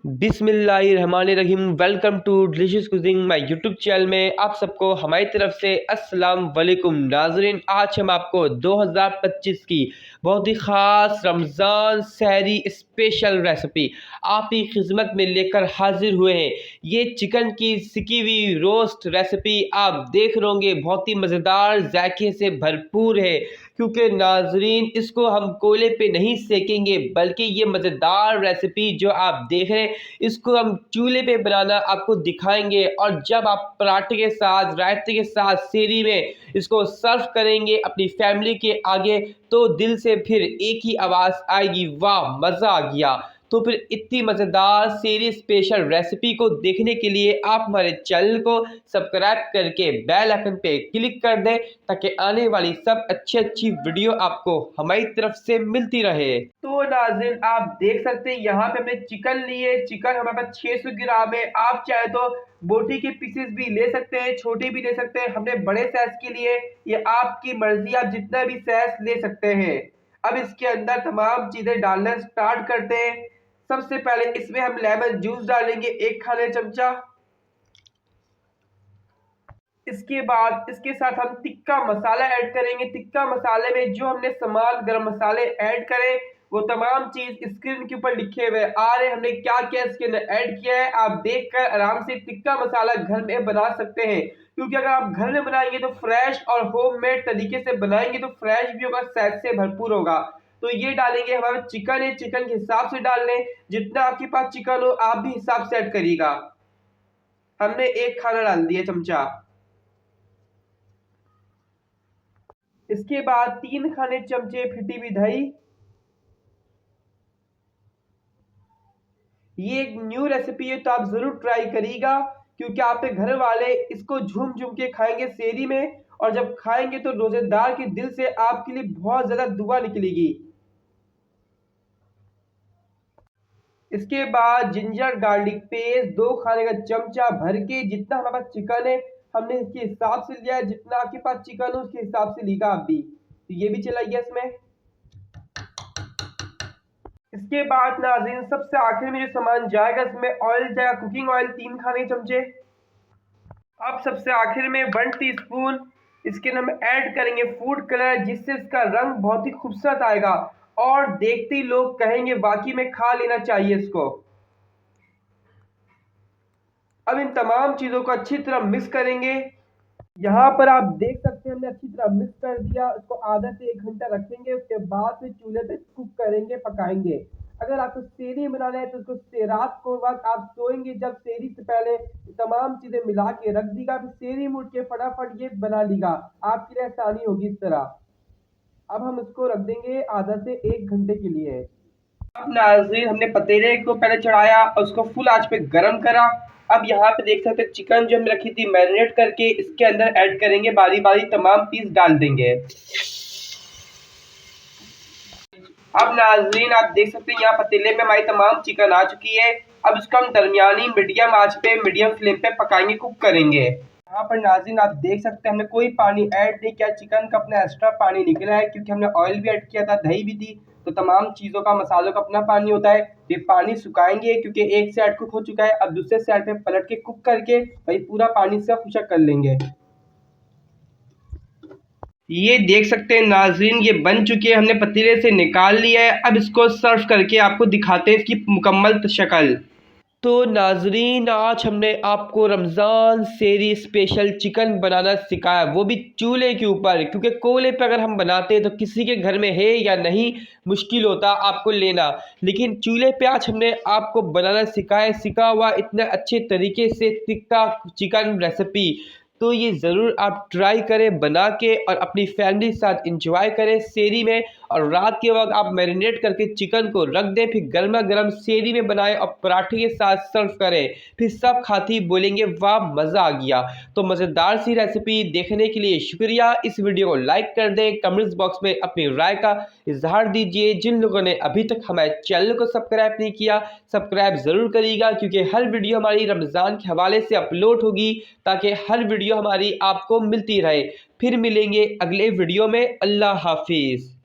बिस्मिल्लाहिर्रहमानिर्रहीम। Welcome to delicious cuisine my YouTube channel में आप सबको हमारी तरफ से अस्सलाम वालेकुम। नाजरीन, आज हम आपको 2025 की बहुत ही ख़ास रमज़ान सहरी स्पेशल रेसिपी आप ही खिदमत में लेकर हाजिर हुए हैं। ये चिकन की सिकी हुई रोस्ट रेसिपी आप देख रहे होंगे, बहुत ही मज़ेदार जायके से भरपूर है, क्योंकि नाजरीन इसको हम कोयले पे नहीं सेकेंगे, बल्कि ये मज़ेदार रेसिपी जो आप देख रहे हैं इसको हम चूल्हे पे बनाना आपको दिखाएंगे। और जब आप पराठे के साथ, रायते के साथ, सेरी में इसको सर्व करेंगे अपनी फैमिली के आगे, तो दिल से फिर एक ही आवाज़ आएगी, वाह मज़ा आ गया। तो फिर इतनी मज़ेदार सेरी स्पेशल रेसिपी को देखने के लिए आप हमारे चैनल को सब्सक्राइब करके बेल आइकन पे क्लिक कर दें, ताकि आने वाली सब अच्छी वीडियो आपको हमारी तरफ से मिलती रहे। तो नाज़रीन, आप देख सकते हैं यहाँ पे हमने चिकन लिए। चिकन हमारे पास 600 ग्राम है। आप चाहे तो बोटी के पीसेस भी ले सकते हैं, छोटे भी ले सकते हैं। हमने बड़े साइज के लिए, ये आपकी मर्जी, आप जितना भी साइज ले सकते हैं। अब इसके अंदर तमाम चीजें डालना स्टार्ट करते हैं। सबसे पहले इसमें हम लेमन जूस डालेंगे 1 खाने चमचा। इसके बाद इसके साथ हम टिक्का मसाला ऐड करेंगे। टिक्का मसाले में जो हमने सामान गरम मसाले ऐड करें, वो तमाम चीज स्क्रीन के ऊपर लिखे हुए आ रहे, हमने क्या क्या इसके अंदर ऐड किया है। आप देखकर आराम से टिक्का मसाला घर में बना सकते हैं, क्योंकि अगर आप घर में बनाएंगे तो फ्रेश और होममेड तरीके से बनाएंगे तो फ्रेश भी होगा, सेहत से भरपूर होगा। तो ये डालेंगे, हमारा चिकन है, चिकन के हिसाब से डाल लें। जितना आपके पास चिकन हो आप भी हिसाब से ऐड करिएगा। हमने 1 खाना डाल दिया चमचा। इसके बाद 3 खाने चमचे फिटी हुई दही। ये एक न्यू रेसिपी है, तो आप जरूर ट्राई करिएगा, क्योंकि आपके घर वाले इसको झूम झूम के खाएंगे सेरी में। और जब खाएंगे तो रोजेदार के दिल से आपके लिए बहुत ज्यादा दुआ निकलेगी। इसके बाद जिंजर गार्लिक पेस्ट 2 खाने का चमचा भर के, जितना हमारे पास चिकन है हमने इसके हिसाब से लिया है, जितना आपके पास चिकन हो उसके हिसाब से लीजिएगा आप भी। तो ये भी चलाइए इसमें। इसके बाद नाज़रीन, सबसे आखिर में जो सामान जाएगा इसमें ऑयल जाएगा, कुकिंग ऑयल 3 खाने चमचे। अब सबसे आखिर में 1 टीस्पून इसके अंदर हम ऐड करेंगे फूड कलर, जिससे इसका रंग बहुत ही खूबसूरत आएगा और देखते ही लोग कहेंगे वाकई में खा लेना चाहिए इसको। अब इन तमाम चीजों को अच्छी तरह मिक्स करेंगे। यहाँ पर आप देख सकते हैं हमने अच्छी तरह मिक्स कर दिया। इसको आधा से 1 घंटा रखेंगे, उसके बाद फिर चूल्हे पे कुक करेंगे, पकाएंगे। अगर आपको सेरी बनाना है तो उसको रात को वक्त आप सोएंगे जब सेरी से पहले तमाम चीजें मिला के रख दीगा, फिर सेरी मुड़ के फटाफट ये बना लीगा, आपके लिए आसानी होगी इस तरह। अब हम इसको रख देंगे आधा से 1 घंटे के लिए। अब नाज़रीन, हमने पतीले को पहले चढ़ाया और उसको फुल आंच पे गरम करा। अब यहाँ पे देख सकते हैं चिकन जो हमने रखी थी मैरिनेट करके, इसके अंदर ऐड करेंगे, बारी बारी तमाम पीस डाल देंगे। अब नाज़रीन, आप देख सकते हैं यहाँ पतीले में हमारी तमाम चिकन आ चुकी है। अब इसको हम दरमियानी मीडियम आंच पे, मीडियम फ्लेम पे पकाएंगे, कुक करेंगे। यहाँ पर नाज़रीन आप देख सकते हैं हमने कोई पानी ऐड नहीं किया, चिकन का अपना एक्स्ट्रा पानी निकला है, क्योंकि हमने ऑयल भी ऐड किया था, दही भी थी, तो तमाम चीज़ों का, मसालों का अपना पानी होता है। ये पानी सुखाएंगे, क्योंकि एक साइड कुक हो चुका है, अब दूसरे साइड पे पलट के कुक करके भाई पूरा पानी से खुशक कर लेंगे। ये देख सकते हैं नाज़रीन, ये बन चुकी है, हमने पतीले से निकाल लिया है। अब इसको सर्व करके आपको दिखाते हैं इसकी मुकम्मल शक्ल। तो नाजरीन, आज हमने आपको रमज़ान सेरी स्पेशल चिकन बनाना सिखाया, वो भी चूल्हे के ऊपर, क्योंकि कोयले पे अगर हम बनाते हैं तो किसी के घर में है या नहीं मुश्किल होता आपको लेना, लेकिन चूल्हे पे आज हमने आपको बनाना सिखाया, सिखा हुआ इतने अच्छे तरीके से टिक्का चिकन रेसिपी। तो ये ज़रूर आप ट्राई करें बना के, और अपनी फैमिली के साथ इंजॉय करें सेरी में। और रात के वक्त आप मैरिनेट करके चिकन को रख दें, फिर गर्मा गर्म सेरी में बनाएं और पराठे के साथ सर्व करें, फिर सब खाती बोलेंगे वाह मज़ा आ गया। तो मज़ेदार सी रेसिपी देखने के लिए शुक्रिया। इस वीडियो को लाइक कर दें, कमेंट्स बॉक्स में अपनी राय का इजहार दीजिए। जिन लोगों ने अभी तक हमारे चैनल को सब्सक्राइब नहीं किया, सब्सक्राइब ज़रूर करिएगा, क्योंकि हर वीडियो हमारी रमज़ान के हवाले से अपलोड होगी, ताकि हर वीडियो हमारी आपको मिलती रहे। फिर मिलेंगे अगले वीडियो में। अल्लाह हाफिज़।